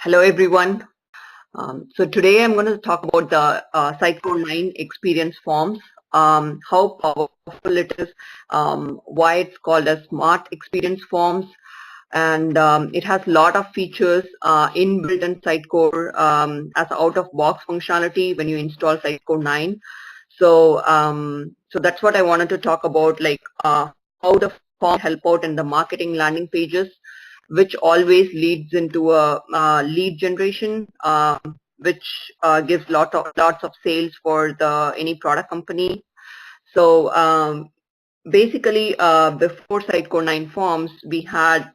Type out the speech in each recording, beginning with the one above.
Hello everyone. So today I'm going to talk about the Sitecore 9 experience forms, how powerful it is, why it's called as smart experience forms, and it has a lot of features inbuilt in Sitecore as out-of-box functionality when you install Sitecore 9. So that's what I wanted to talk about, like how the form help out in the marketing landing pages, which always leads into a lead generation, which gives lots of sales for the any product company. So basically, before Sitecore 9 forms, we had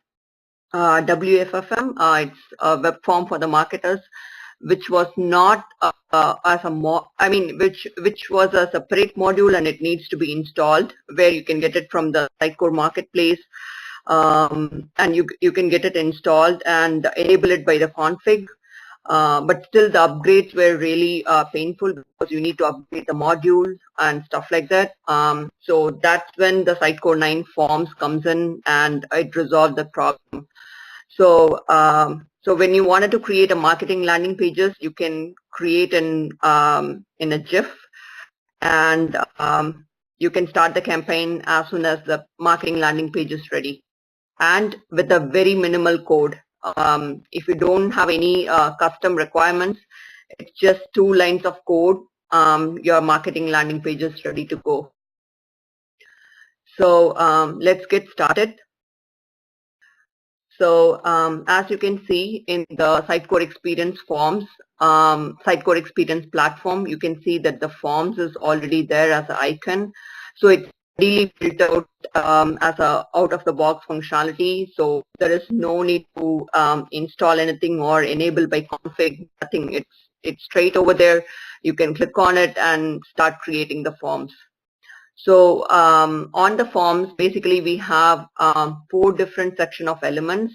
WFFM. It's a web form for the marketers, which was not as a which was a separate module, and it needs to be installed, where you can get it from the Sitecore marketplace. And you can get it installed and enable it by the config, but still the upgrades were really painful because you need to upgrade the module and stuff like that. So that's when the Sitecore 9 forms comes in and it resolved the problem. So when you wanted to create a marketing landing pages, you can create in a GIF, and you can start the campaign as soon as the marketing landing page is ready, and with a very minimal code. If you don't have any custom requirements, it's just 2 lines of code. Your marketing landing page is ready to go. So let's get started. So as you can see in the Sitecore Experience forms, Sitecore Experience platform, you can see that the forms is already there as an icon. So it's really built out as a out-of-the-box functionality. So there is no need to install anything or enable by config, nothing. It's straight over there. You can click on it and start creating the forms. So on the forms, basically we have 4 different section of elements.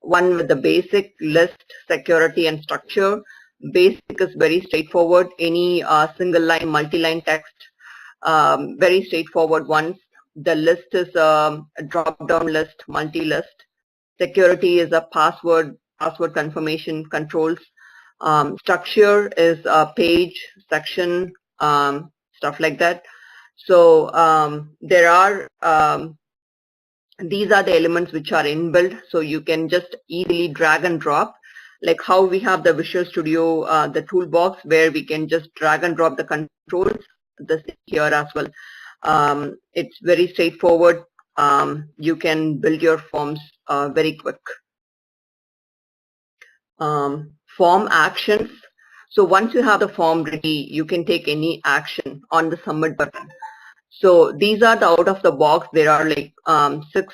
One with the basic, list, security, and structure. Basic is very straightforward. Any single line, multi-line text, very straightforward ones. The list is a drop-down list, multi-list. Security is a password confirmation controls. Structure is a page, section, stuff like that. So there are these are the elements which are inbuilt, so you can just easily drag and drop, like how we have the Visual Studio, the toolbox, where we can just drag and drop the controls. This here as well. It's very straightforward. You can build your forms very quick. Form actions. So once you have the form ready, you can take any action on the submit button. So these are the out of the box. There are like 6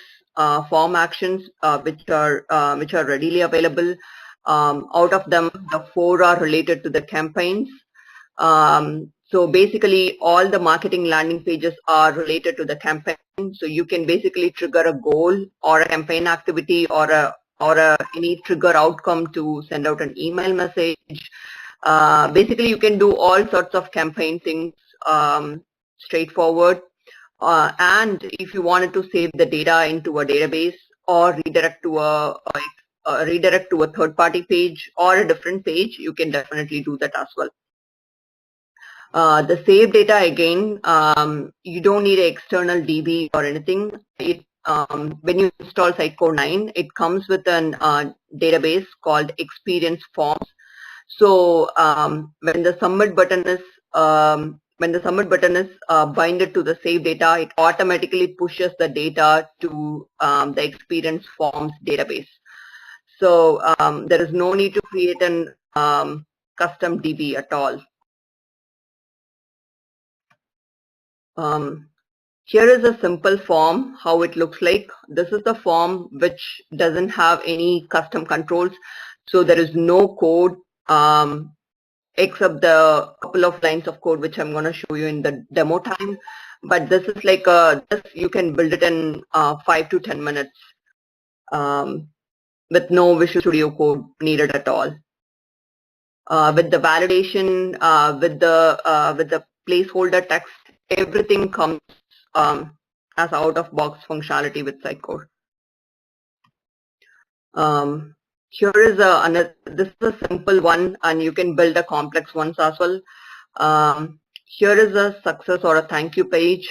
form actions which are readily available. Out of them, the 4 are related to the campaigns. So basically, all the marketing landing pages are related to the campaign. So you can basically trigger a goal or a campaign activity or any trigger outcome to send out an email message. Basically, you can do all sorts of campaign things. Straightforward, and if you wanted to save the data into a database or redirect to a third-party page or a different page, you can definitely do that as well. The save data, again, you don't need an external DB or anything. When you install Sitecore 9, it comes with an database called Experience Forms. So when the submit button is binded to the save data, it automatically pushes the data to the Experience Forms database. So there is no need to create an custom DB at all. Here is a simple form, how it looks like. This is the form which doesn't have any custom controls. So there is no code except the couple of lines of code which I'm going to show you in the demo time. But this is like you can build it in 5 to 10 minutes with no Visual Studio code needed at all. With the validation, with the placeholder text, everything comes as out-of-box functionality with Sitecore. Here is this is a simple one, and you can build a complex ones as well. Here is a success or a thank you page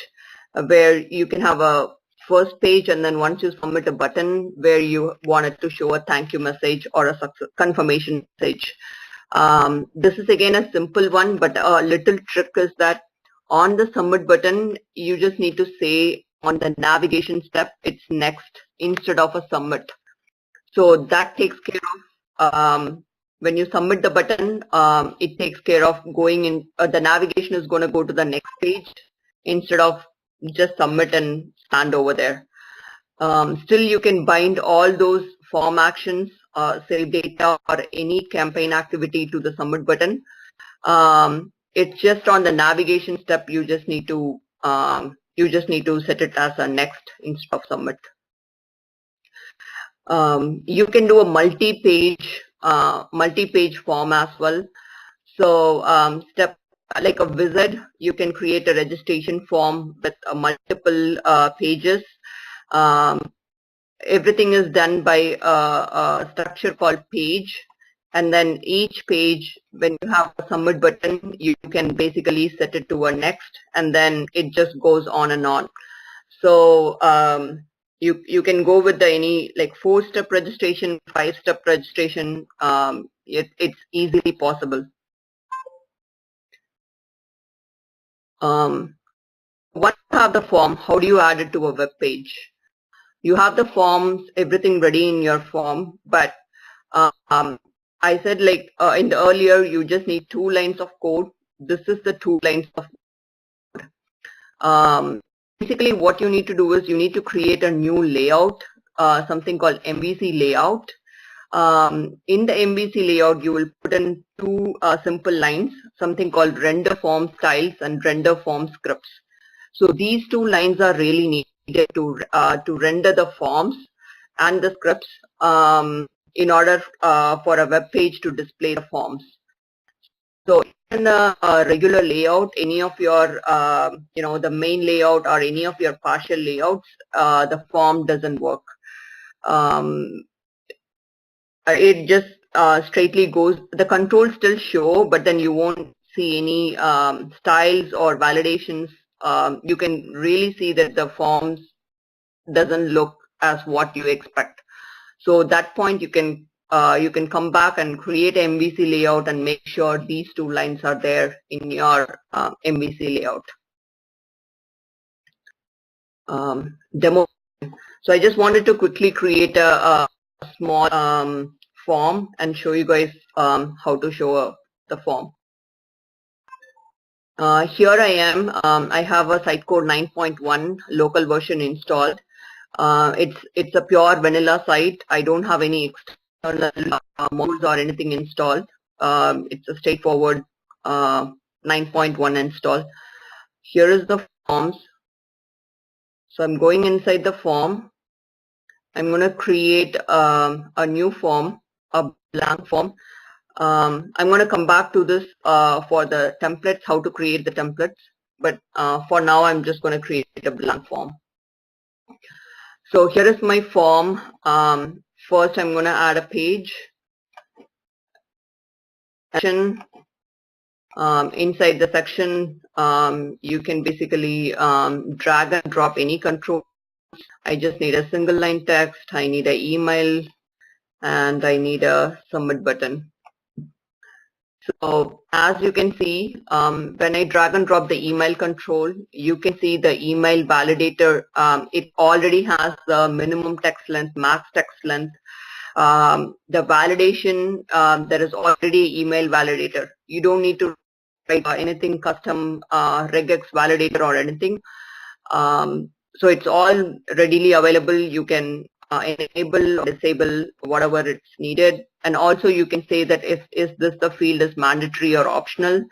where you can have a first page, and then once you submit a button where you wanted to show a thank you message or a success confirmation message. This is again a simple one, but a little trick is that on the submit button, you just need to say on the navigation step, it's next instead of a submit. So that takes care of when you submit the button, it takes care of going in, the navigation is going to go to the next page instead of just submit and stand over there. Still, you can bind all those form actions, save data, or any campaign activity to the submit button. It's just on the navigation step. You just need to set it as a next instead of submit. You can do a multi-page form as well. So step like a wizard, you can create a registration form with multiple pages. Everything is done by a structure called page, and then each page, when you have a submit button, you can basically set it to a next, and then it just goes on and on. So you can go with any like 4-step registration, 5-step registration. It's easily possible. Once you have the form, how do you add it to a web page? You have the forms, everything ready in your form, but I said like in the earlier, you just need 2 lines of code. This is the 2 lines of code. Basically, what you need to do is you need to create a new layout, something called MVC layout. In the MVC layout, you will put in 2 simple lines, something called render form styles and render form scripts. So these 2 lines are really needed to render the forms and the scripts in order for a web page to display the forms. So in a regular layout, any of your, the main layout or any of your partial layouts, the form doesn't work. It just straightly goes, the controls still show, but then you won't see any styles or validations. You can really see that the forms doesn't look as what you expect. So at that point, you can come back and create an MVC layout and make sure these 2 lines are there in your MVC layout. Demo. So I just wanted to quickly create a small form and show you guys how to show the form. Here I am. I have a Sitecore 9.1 local version installed. It's a pure vanilla site. I don't have any external modules or anything installed. It's a straightforward 9.1 install. Here is the forms. So I'm going inside the form. I'm going to create a new form, a blank form. I'm going to come back to this for the templates, how to create the templates. But for now, I'm just going to create a blank form. So here is my form. First, I'm going to add a page. Section. Inside the section, you can basically drag and drop any control. I just need a single line text. I need an email, and I need a submit button. So as you can see, when I drag and drop the email control, you can see the email validator. It already has the minimum text length, max text length. The validation, there is already email validator. You don't need to write anything custom regex validator or anything. So it's all readily available. You can enable or disable whatever it's needed, and also you can say that if the field is mandatory or optional.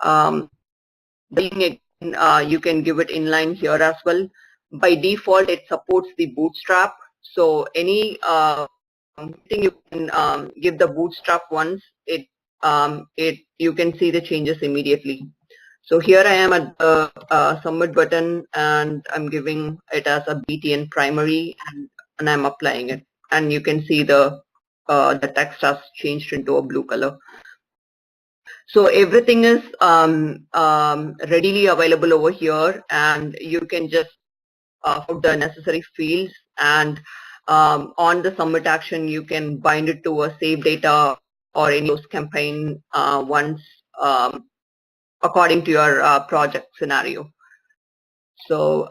You can give it inline here as well. By default, it supports the bootstrap. So any thing you can give the bootstrap once, you can see the changes immediately. So here I am at the submit button, and I'm giving it as a BTN primary, and I'm applying it, and you can see the the text has changed into a blue color. So everything is readily available over here, and you can just put the necessary fields, and on the submit action you can bind it to a save data or any post campaign once according to your project scenario. So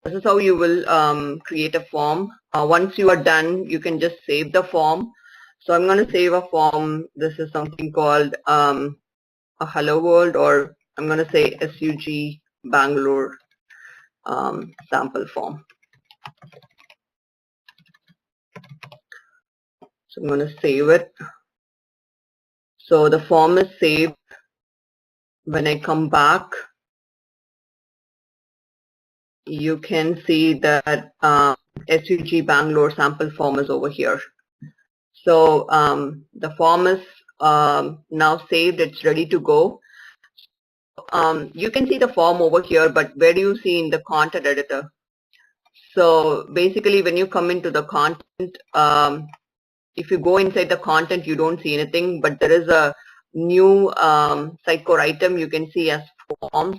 this is how you will create a form. Once you are done, you can just save the form. So I'm going to save a form. This is something called a hello world, or I'm going to say SUG Bangalore sample form. So I'm going to save it. So the form is saved. When I come back, you can see that SUG Bangalore sample form is over here. So the form is now saved. It's ready to go. You can see the form over here, but where do you see in the content editor? So basically, when you come into the content, if you go inside the content, you don't see anything, but there is a new Sitecore item you can see as forms.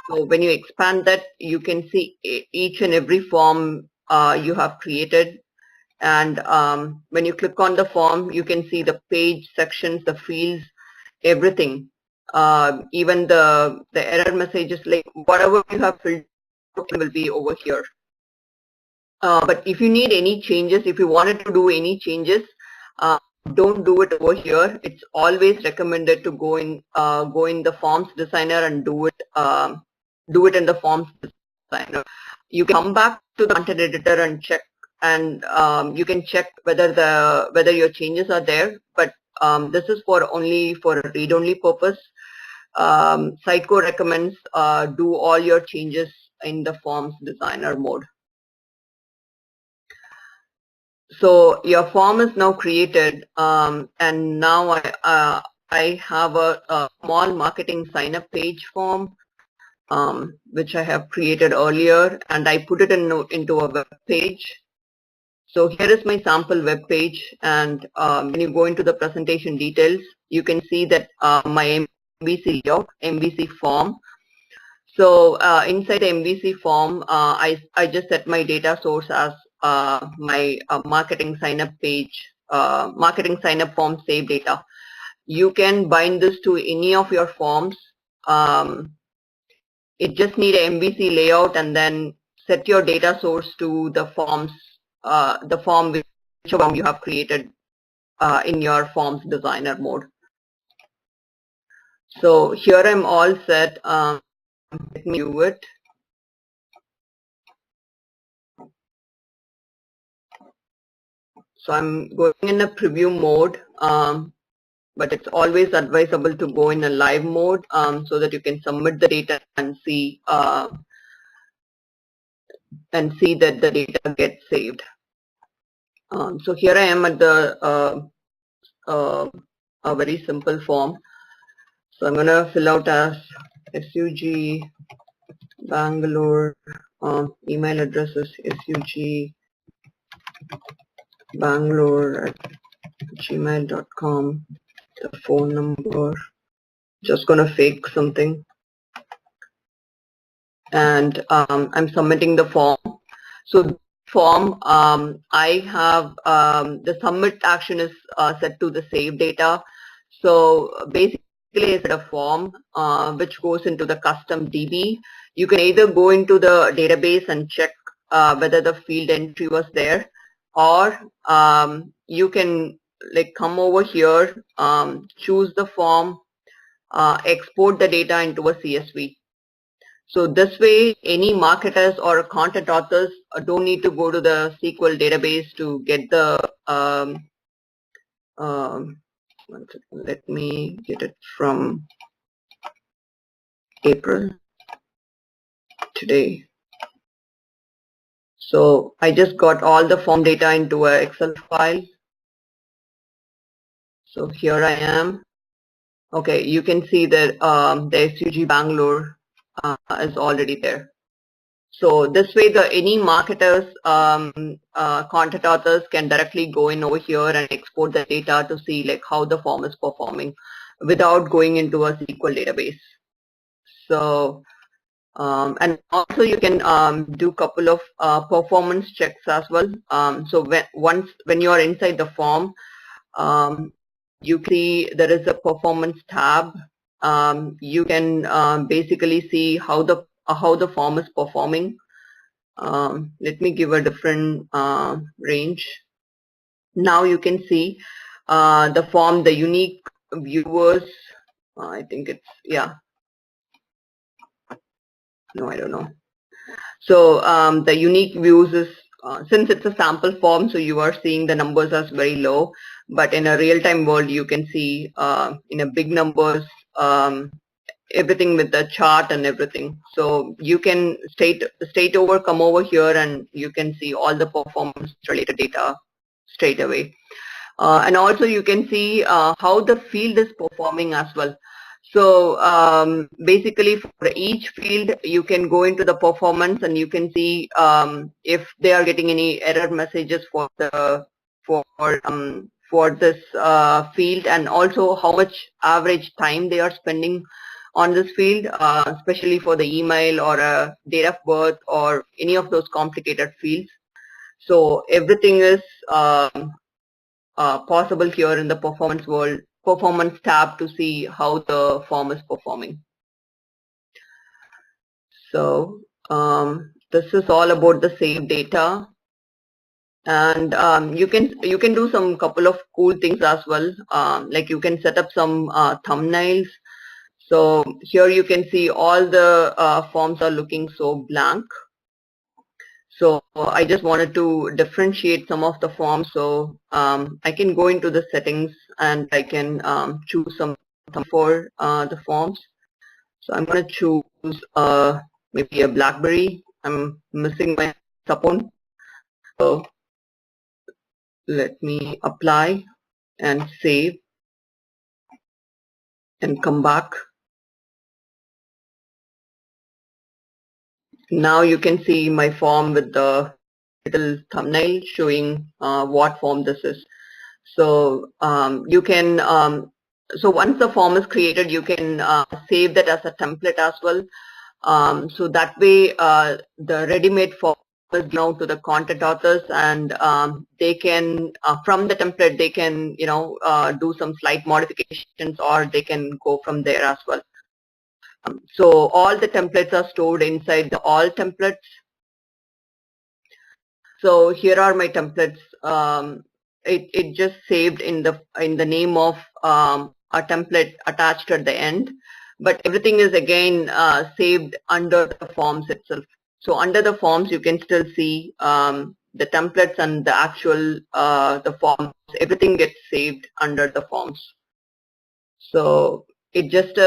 So when you expand that, you can see each and every form you have created. And when you click on the form, you can see the page sections, the fields, everything. Even the error messages, like whatever you have filled will be over here. But if you need any changes, if you wanted to do any changes, don't do it over here. It's always recommended to go in the forms designer and do it in the forms designer. You can come back to the content editor and check, and you can check whether your changes are there. But this is only for a read-only purpose. Sitecore recommends do all your changes in the forms designer mode. So your form is now created, and now I have a small marketing sign-up page form, which I have created earlier, and I put it into a web page. So here is my sample web page, and when you go into the presentation details, you can see that my MVC layout, MVC form. So inside the MVC form, I just set my data source as my marketing sign up page, marketing sign up form save data. You can bind this to any of your forms. It just need a MVC layout, and then set your data source to the forms, the form whichever form you have created in your forms designer mode. So here I'm all set. Let me do it. So I'm going in a preview mode, but it's always advisable to go in a live mode so that you can submit the data and see that the data gets saved. So here I am at the a very simple form. So I'm going to fill out as SUG Bangalore. Email address is SUG Bangalore at gmail.com. The phone number. Just going to fake something. And I'm submitting the form. So form, I have the submit action is set to the save data. So basically it's a form which goes into the custom DB. You can either go into the database and check whether the field entry was there, or you can like come over here, choose the form, export the data into a CSV. So this way, any marketers or content authors don't need to go to the SQL database to get the, let me get it from April today. So I just got all the form data into an Excel file. So here I am. Okay, you can see that the SUG Bangalore is already there. So this way, any marketers, content authors can directly go in over here and export the data to see like how the form is performing without going into a SQL database. So and also you can do couple of performance checks as well. So when you are inside the form, you see there is a performance tab. You can basically see how the form is performing. Let me give a different range. Now you can see the form, the unique viewers. I think it's, yeah, no, I don't know. So the unique views is, since it's a sample form, so you are seeing the numbers as very low, but in a real-time world, you can see in a big numbers, everything with the chart and everything. So you can come over here and you can see all the performance related data straight away. And also you can see how the field is performing as well. So basically for each field, you can go into the performance and you can see if they are getting any error messages for this field, and also how much average time they are spending on this field, especially for the email or a date of birth or any of those complicated fields. So everything is possible here in the performance tab to see how the form is performing. So this is all about the saved data, and you can do some couple of cool things as well. Like you can set up some thumbnails. So here you can see all the forms are looking so blank. So I just wanted to differentiate some of the forms. So I can go into the settings and I can choose some for the forms. So I'm going to choose maybe a BlackBerry. I'm missing my support. So let me apply and save and come back. Now you can see my form with the little thumbnail showing what form this is. So you can, so once the form is created, you can save that as a template as well. So that way the ready-made form is now to the content authors, and they can, from the template, they can, do some slight modifications, or they can go from there as well. So all the templates are stored inside the all templates. So here are my templates. It just saved in the name of a template attached at the end, but everything is again saved under the forms itself. So under the forms, you can still see the templates and the actual the forms. Everything gets saved under the forms. So it just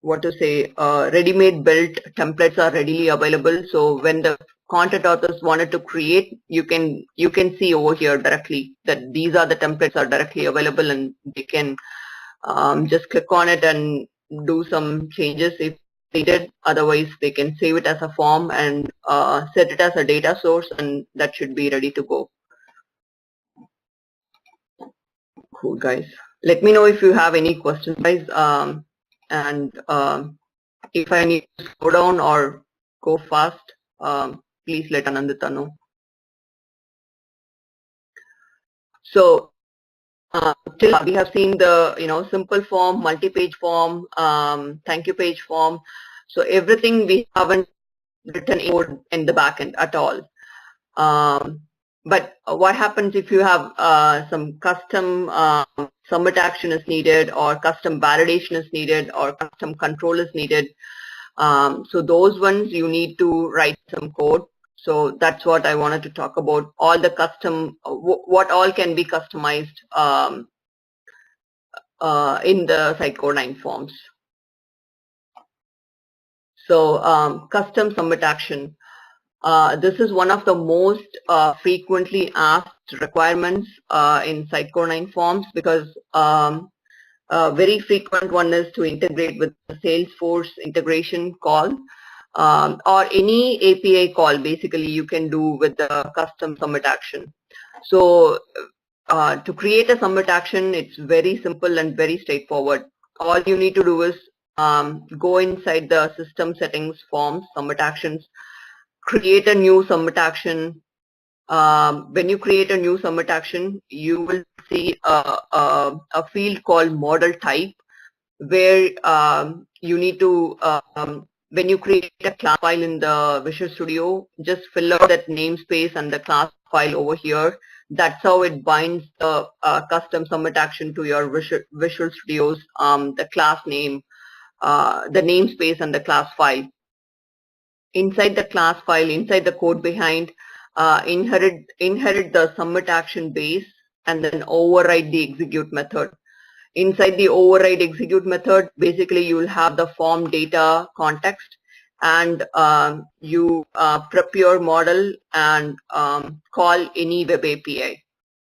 what to say, ready-made built templates are readily available. So when the content authors wanted to create, you can see over here directly that these are the templates are directly available, and they can just click on it and do some changes if needed. Otherwise, they can save it as a form and set it as a data source, and that should be ready to go. Cool, guys. Let me know if you have any questions, guys. And if I need to slow down or go fast, please let Anandita know. So till we have seen the simple form, multi-page form, thank you page form. So everything we haven't written code in the backend at all. But what happens if you have some custom submit action is needed, or custom validation is needed, or custom control is needed? So those ones you need to write some code. So that's what I wanted to talk about. All the custom, what all can be customized in the Sitecore 9 forms. So custom submit action. This is one of the most frequently asked requirements in Sitecore 9 forms, because Very frequent one is to integrate with the Salesforce integration call, or any API call basically you can do with the custom submit action. So to create a submit action, it's very simple and very straightforward. All you need to do is go inside the system settings, forms, submit actions, create a new submit action. When you create a new submit action, you will see a field called model type, where you need to, when you create a class file in the Visual Studio, just fill out that namespace and the class file over here. That's how it binds the custom submit action to your Visual Studio's the class name, the namespace and the class file. Inside the class file, inside the code behind, inherit the submit action base and then override the execute method. Inside the override execute method, basically you will have the form data context, and you prep your model and call any web API.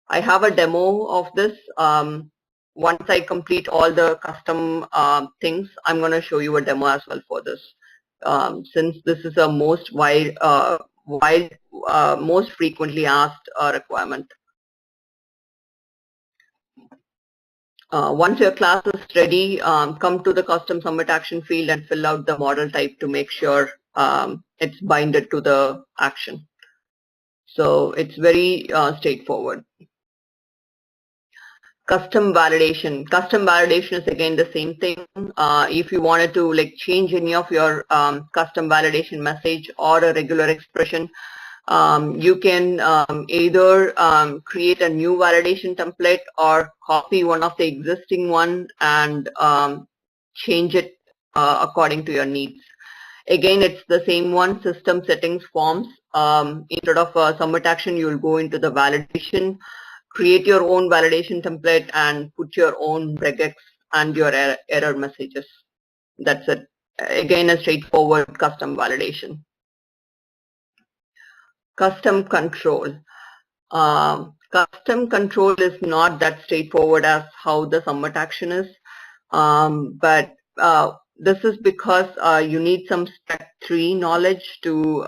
I have a demo of this. Once I complete all the custom things, I'm going to show you a demo as well for this. Since this is a most most frequently asked requirement. Once your class is ready, come to the custom submit action field and fill out the model type to make sure it's binded to the action. So it's very straightforward. Custom validation. Custom validation is again the same thing. If you wanted to like change any of your custom validation message or a regular expression, you can either create a new validation template or copy one of the existing one and change it according to your needs. Again, it's the same one, system settings forms. Instead of submit action, you will go into the validation, create your own validation template and put your own regex and your error messages. That's it. Again, a straightforward custom validation. Custom control. Custom control is not that straightforward as how the submit action is, but this is because you need some step 3 knowledge to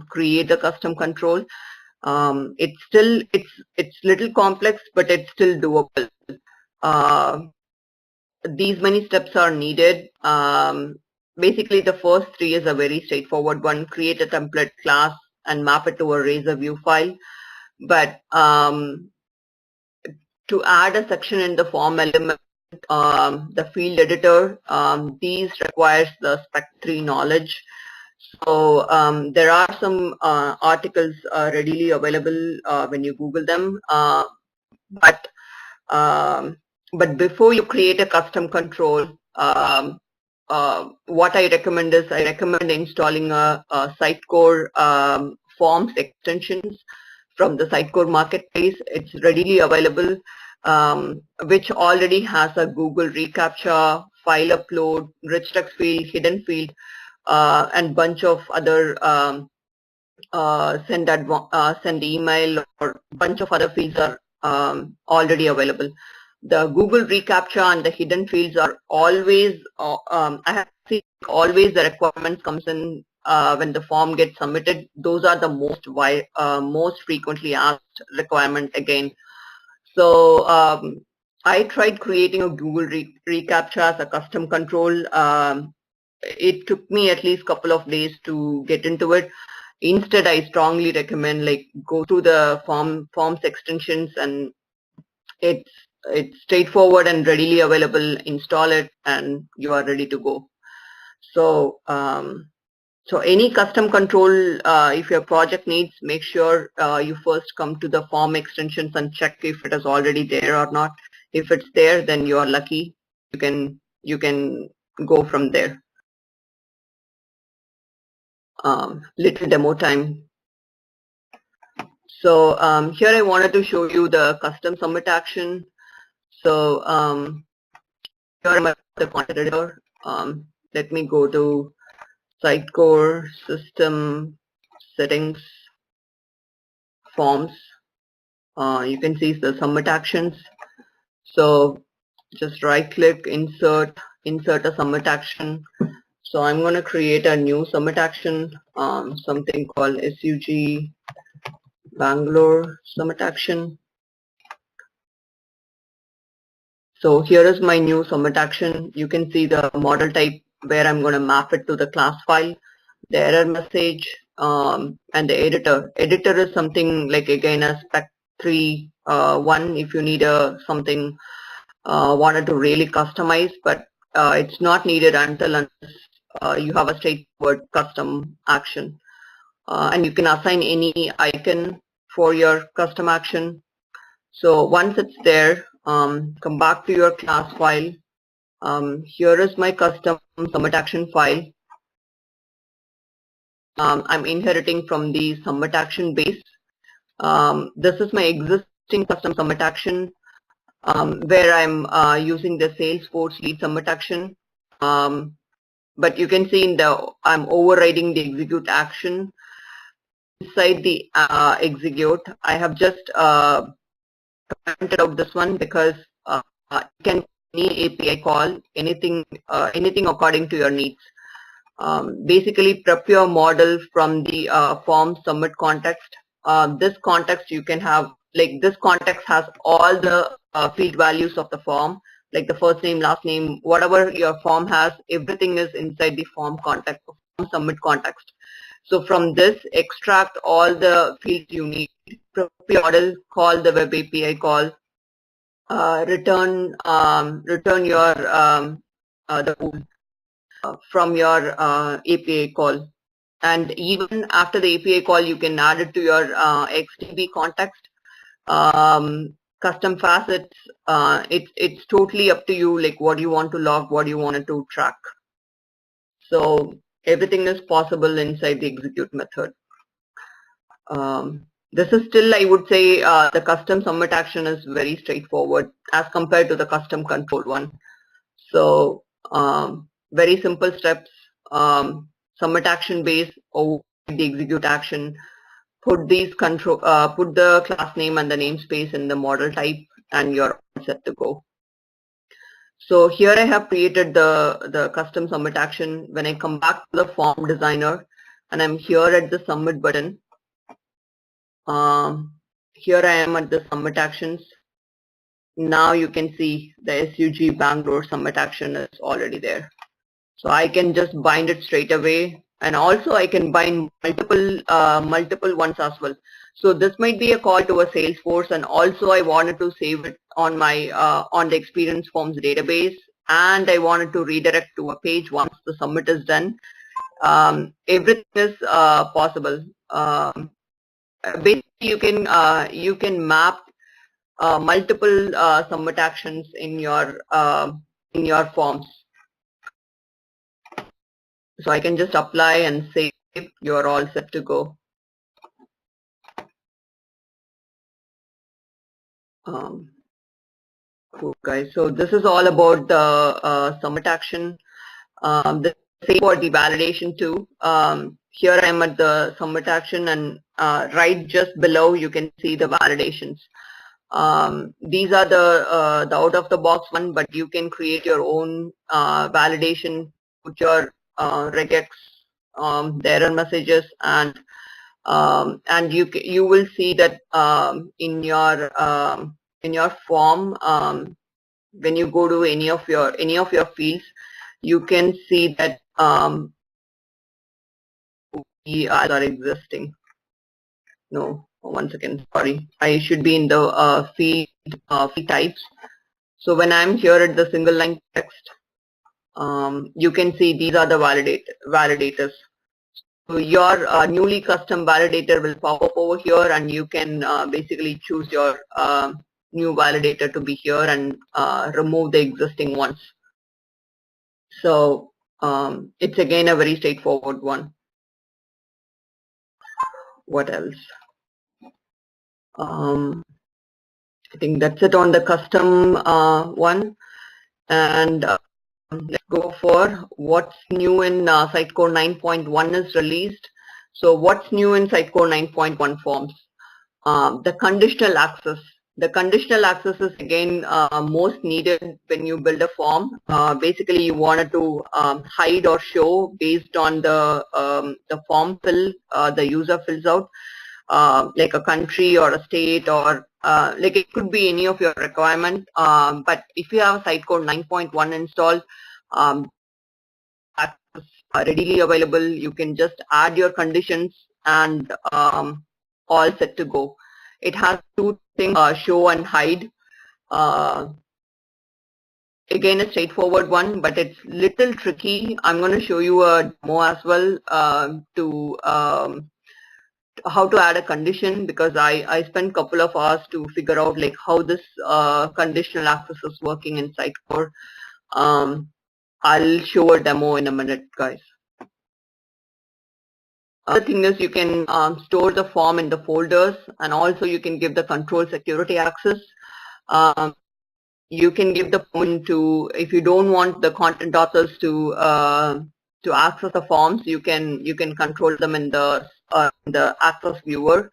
create a custom control. It's little complex, but it's still doable. These many steps are needed. Basically, the first 3 is a very straightforward one: create a template class and map it to a Razor view file. But to add a section in the form element, the field editor, these requires the spec 3 knowledge. So there are some articles readily available when you Google them. But before you create a custom control, what I recommend is installing a Sitecore forms extensions from the Sitecore marketplace. It's readily available, which already has a Google reCAPTCHA, file upload, rich text field, hidden field, and bunch of other send email or bunch of other fields are already available. The Google reCAPTCHA and the hidden fields are always, I have seen always the requirements comes in when the form gets submitted. Those are the most frequently asked requirement again. So I tried creating a Google reCAPTCHA as a custom control. It took me at least a couple of days to get into it. Instead, I strongly recommend like go to the forms extensions, and it's straightforward and readily available. Install it and you are ready to go. So so any custom control, if your project needs, make sure you first come to the form extensions and check if it is already there or not. If it's there, then you are lucky. You can go from there. Little demo time. So here I wanted to show you the custom submit action. So here I'm at the content editor. Let me go to Sitecore system settings forms. You can see the submit actions. So just right click, insert a submit action. So I'm going to create a new submit action, something called SUG Bangalore submit action. So here is my new submit action. You can see the model type where I'm going to map it to the class file, the error message, and the editor. Editor is something like again a spec 3 one if you need a something wanted to really customize, but it's not needed until you have a straightforward custom action. And you can assign any icon for your custom action. So once it's there, come back to your class file. Here is my custom submit action file. I'm inheriting from the submit action base. This is my existing custom submit action where I'm using the Salesforce lead submit action. But you can see in the I'm overriding the execute action. Inside the execute, I have just commented out this one because you can any API call anything according to your needs. Basically, prep your model from the form submit context. This context you can have, like this context has all the field values of the form, like the first name, last name, whatever your form has, everything is inside the form context, form submit context. So from this, extract all the fields you need. Prep your model, call the web API call, return your the pool from your API call, and even after the API call you can add it to your XDB context, custom facets. It's totally up to you, like what you want to log, what you wanted to track. So everything is possible inside the execute method. This is still, I would say, the custom submit action is very straightforward as compared to the custom control one. So very simple steps. Submit action base over the execute action. Put these control, put the class name and the namespace in the model type, and you're set to go. So here I have created the custom submit action. When I come back to the form designer, and I'm here at the submit button. Here I am at the submit actions. Now you can see the SUG Bangalore submit action is already there. So I can just bind it straight away, and also I can bind multiple ones as well. So this might be a call to a Salesforce, and also I wanted to save it on my on the experience forms database, and I wanted to redirect to a page once the submit is done. Everything is possible. Basically, you can map multiple submit actions in your forms. So I can just apply and save. You're all set to go. Cool guys. So this is all about the submit action. The same for the validation too. Here I'm at the submit action, and right just below you can see the validations. These are the out of the box one, but you can create your own validation, put your regex, the error messages, and you will see that in your form, when you go to any of your fields, you can see that we are existing. No, one second, sorry. I should be in the field types. So when I'm here at the single line text, you can see these are the validators. So your newly custom validator will pop up over here, and you can basically choose your new validator to be here and remove the existing ones. So it's again a very straightforward one. What else? I think that's it on the custom one. And let's go for what's new in Sitecore 9.1 is released. So what's new in Sitecore 9.1 forms? The conditional access. The conditional access is again most needed when you build a form. Basically, you wanted to hide or show based on the form fill the user fills out, like a country or a state, or like it could be any of your requirement. But if you have Sitecore 9.1 installed, access readily available. You can just add your conditions and all set to go. It has two things, show and hide. Uh, Again, a straightforward one, but it's little tricky. I'm going to show you a demo as well to how to add a condition, because I spent a couple of hours to figure out like how this conditional access is working in Sitecore. I'll show a demo in a minute, guys. Other thing is you can store the form in the folders, and also you can give the control security access. You can give the permission to, if you don't want the content authors to access the forms, you can control them in the access viewer.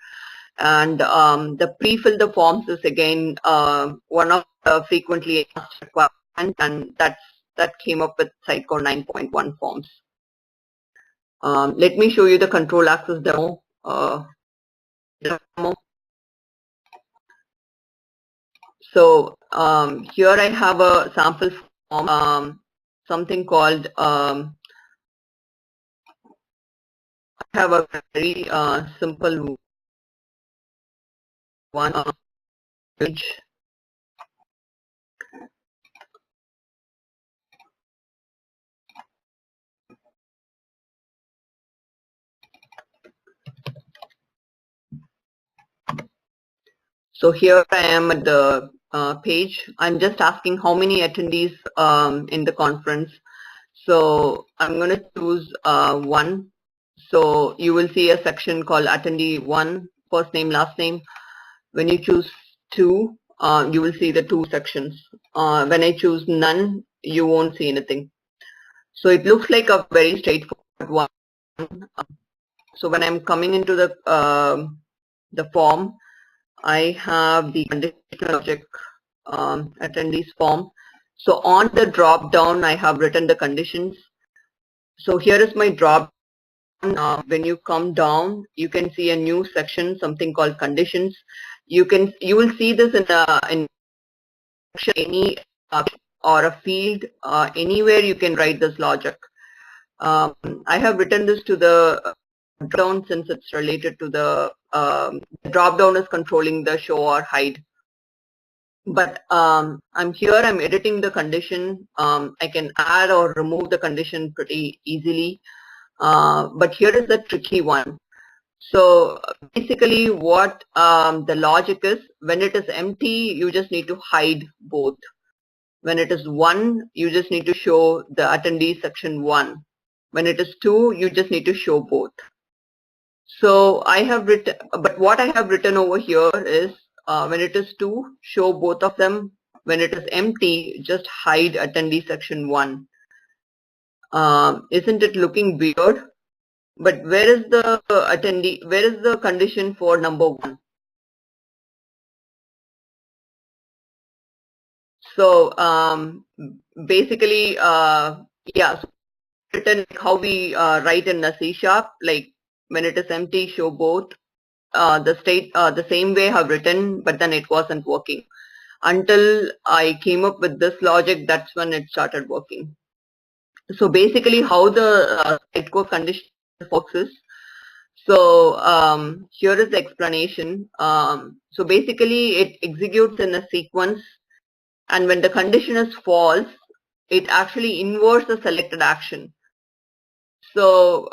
And the pre-fill the forms is again one of the frequently asked requirements, and that came up with Sitecore 9.1 forms. Let me show you the control access demo. So here I have a sample form, something called, I have a very simple one page. So here I am at the page. I'm just asking how many attendees in the conference. So I'm going to choose one. So you will see a section called attendee 1, first name, last name. When you choose 2, you will see the 2 sections. When I choose none, you won't see anything. So it looks like a very straightforward one. So when I'm coming into the form, I have the conditional object attendees form. So on the drop down, I have written the conditions. So here is my drop down. When you come down, you can see a new section, something called conditions. You will see this in any or a field, anywhere you can write this logic. I have written this to the drop down since it's related to the drop down is controlling the show or hide. But I'm editing the condition. I can add or remove the condition pretty easily. But here is the tricky one. So basically what the logic is, when it is empty, you just need to hide both. When it is 1, you just need to show the attendee section 1. When it is 2, you just need to show both. So I have written, but what I have written over here is when it is 2, show both of them. When it is empty, just hide attendee section 1. Isn't it looking weird? But where is the attendee, where is the condition for number 1? So basically, yeah, so written how we write in the C#, like when it is empty, show both. The same way I've written, but then it wasn't working. Until I came up with this logic, that's when it started working. So basically how the Sitecore condition works is, so here is the explanation. So basically it executes in a sequence, and when the condition is false, it actually inverts the selected action. So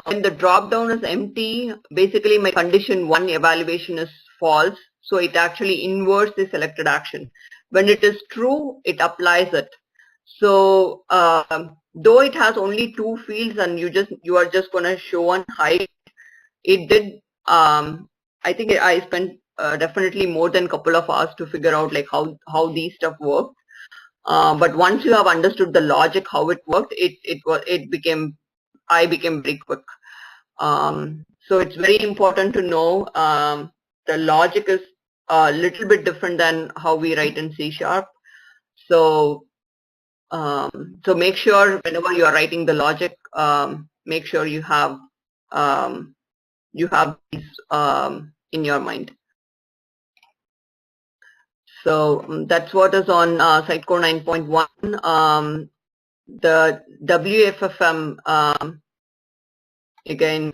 when the drop down is empty, basically my condition 1 evaluation is false, so it actually inverts the selected action. When it is true, it applies it. So though it has only 2 fields and you are just going to show and hide, it did, I think I spent definitely more than a couple of hours to figure out like how these stuff work. But once you have understood the logic, how it worked, I became very quick. So it's very important to know the logic is a little bit different than how we write in C#. So so make sure whenever you are writing the logic, make sure you have these in your mind. So that's what is on Sitecore 9.1. The WFFM, again,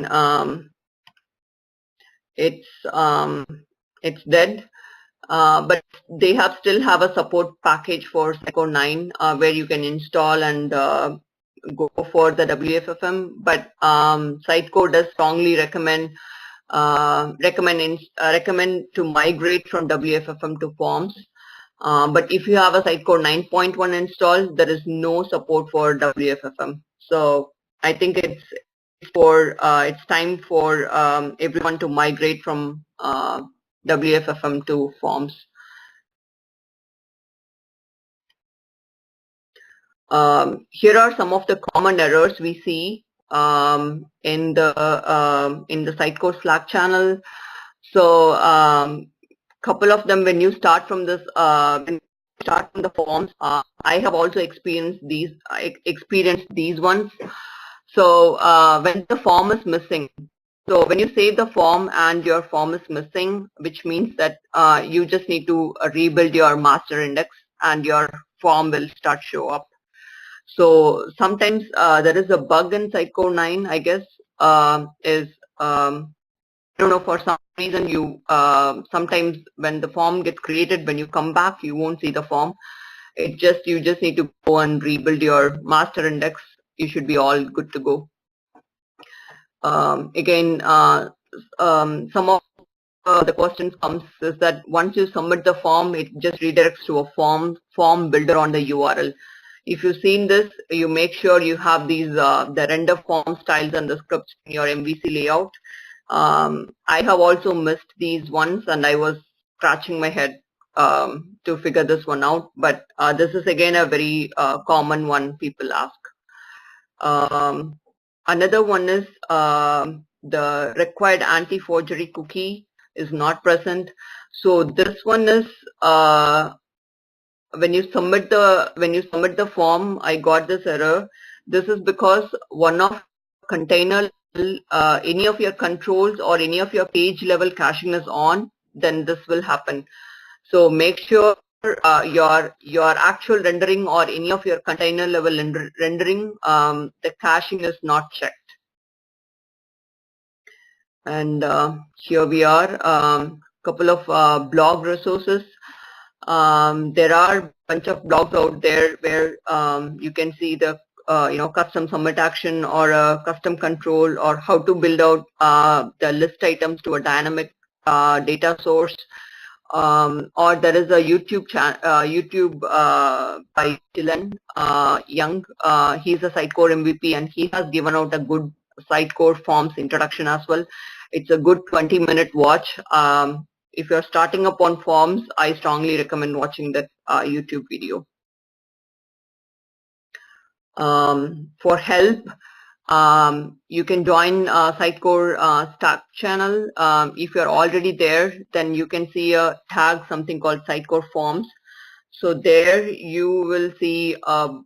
it's dead. But they still have a support package for Sitecore 9 where you can install and go for the WFFM. But Sitecore does strongly recommend to migrate from WFFM to forms. But if you have a Sitecore 9.1 installed, there is no support for WFFM. So I think it's time for everyone to migrate from WFFM to forms. Here are some of the common errors we see in the Sitecore Slack channel. So couple of them, when you start from this, the forms, I have also experienced these ones. So when the form is missing, so when you save the form and your form is missing, which means that you just need to rebuild your master index and your form will start show up. So sometimes there is a bug in Sitecore 9, I guess, I don't know, for some reason you sometimes when the form gets created, when you come back, you won't see the form. You just need to go and rebuild your master index. You should be all good to go. Again, some of the questions comes is that once you submit the form, it just redirects to a form builder on the URL. If you've seen this, you make sure you have these the render form styles and the scripts in your MVC layout. I have also missed these ones, and I was scratching my head to figure this one out. But this is again a very common one people ask. Another one is the required anti-forgery cookie is not present. So this one is when you submit the form, I got this error. This is because one of container any of your controls or any of your page level caching is on, then this will happen. So make sure your actual rendering or any of your container level rendering, the caching is not checked. And here we are, couple of blog resources. There are a bunch of blogs out there where you can see the custom submit action or a custom control, or how to build out the list items to a dynamic data source. Or there is a YouTube channel by Dylan Young. He's a Sitecore MVP and he has given out a good Sitecore forms introduction as well. It's a good 20-minute watch. If you're starting up on forms, I strongly recommend watching that YouTube video. For help, you can join Sitecore Stack channel. If you're already there, then you can see a tag, something called Sitecore Forms. So there you will see a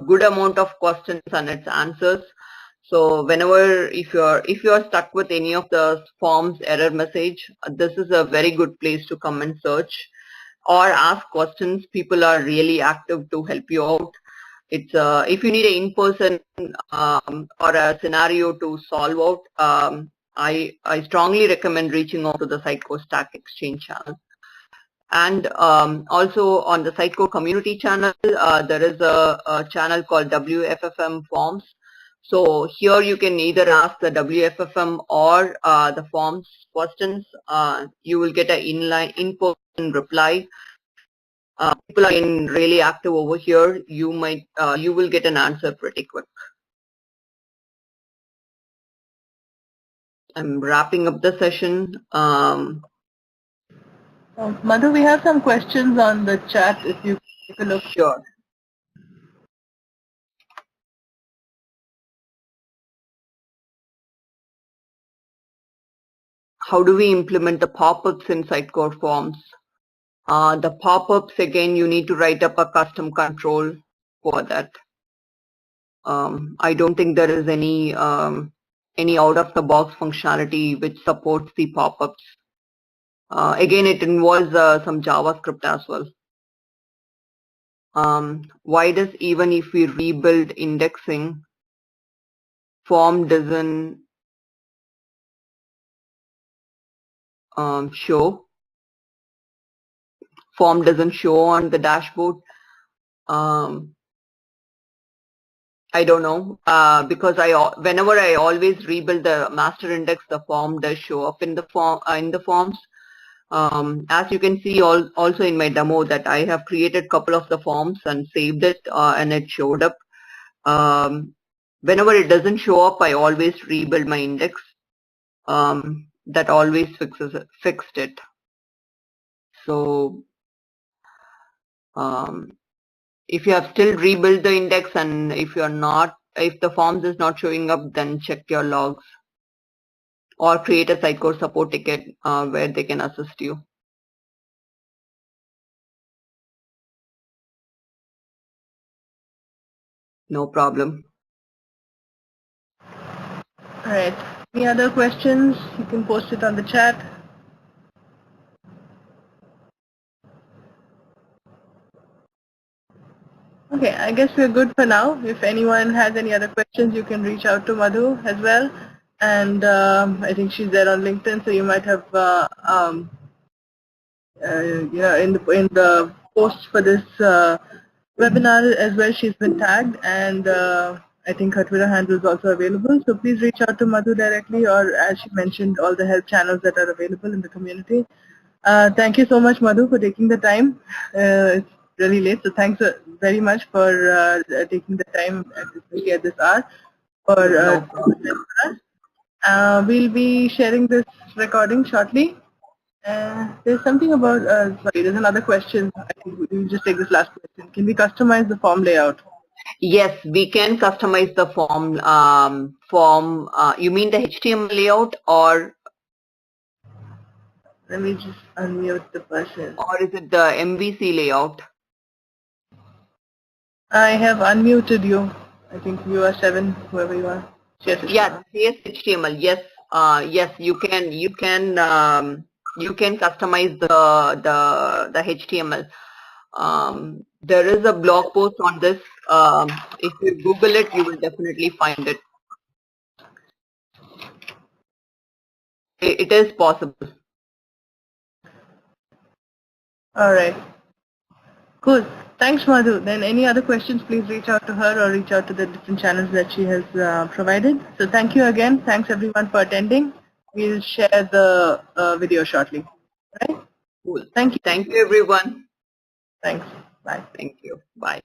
good amount of questions and its answers. So whenever, if you're stuck with any of the forms error message, this is a very good place to come and search or ask questions. People are really active to help you out. It's if you need an in-person or a scenario to solve out, I strongly recommend reaching out to the Sitecore Stack Exchange channel. And also on the Sitecore community channel, there is a channel called WFFM Forms. So here you can either ask the WFFM or the forms questions. You will get an in-person reply. People are really active over here. You will get an answer pretty quick. I'm wrapping up the session. Madhu, we have some questions on the chat if you take a look. Sure. how do we implement the pop-ups in Sitecore Forms? The pop-ups, again, you need to write up a custom control for that. I don't think there is any out-of-the-box functionality which supports the pop-ups. Again, it involves some JavaScript as well. Why does even if we rebuild indexing, form doesn't show? Form doesn't show on the dashboard. I don't know, because whenever I always rebuild the master index, the form does show up in the forms. As you can see also in my demo that I have created a couple of the forms and saved it, and it showed up. Whenever it doesn't show up, I always rebuild my index. That always fixed it. So if you have still rebuilt the index and if the forms is not showing up, then check your logs or create a Sitecore support ticket where they can assist you. No problem. All right. Any other questions? You can post it on the chat. Okay, I guess we're good for now. If anyone has any other questions, you can reach out to Madhu as well. And I think she's there on LinkedIn, so you might have, in the post for this webinar as well, she's been tagged, and I think her Twitter handle is also available. So please reach out to Madhu directly, or as she mentioned, all the help channels that are available in the community. Thank you so much, Madhu, for taking the time. It's really late, so thanks very much for taking the time, especially at this hour. We'll be sharing this recording shortly. There's something about, sorry, there's another question. I think we'll just take this last question. Can we customize the form layout? Yes, we can customize the form. You mean the HTML layout, or? Let me just unmute the person. Or is it the MVC layout? I have unmuted you. I think you are 7, whoever you are. Yes, HTML. Yes, yes, you can. You can customize the HTML. There is a blog post on this. If you Google it, you will definitely find it. It is possible. All right. Cool. Thanks, Madhu. Then any other questions, please reach out to her or reach out to the different channels that she has provided. So thank you again. Thanks everyone for attending. We'll share the video shortly. All right? Cool. Thank you. Thank you, everyone. Thanks. Bye. Thank you. Bye.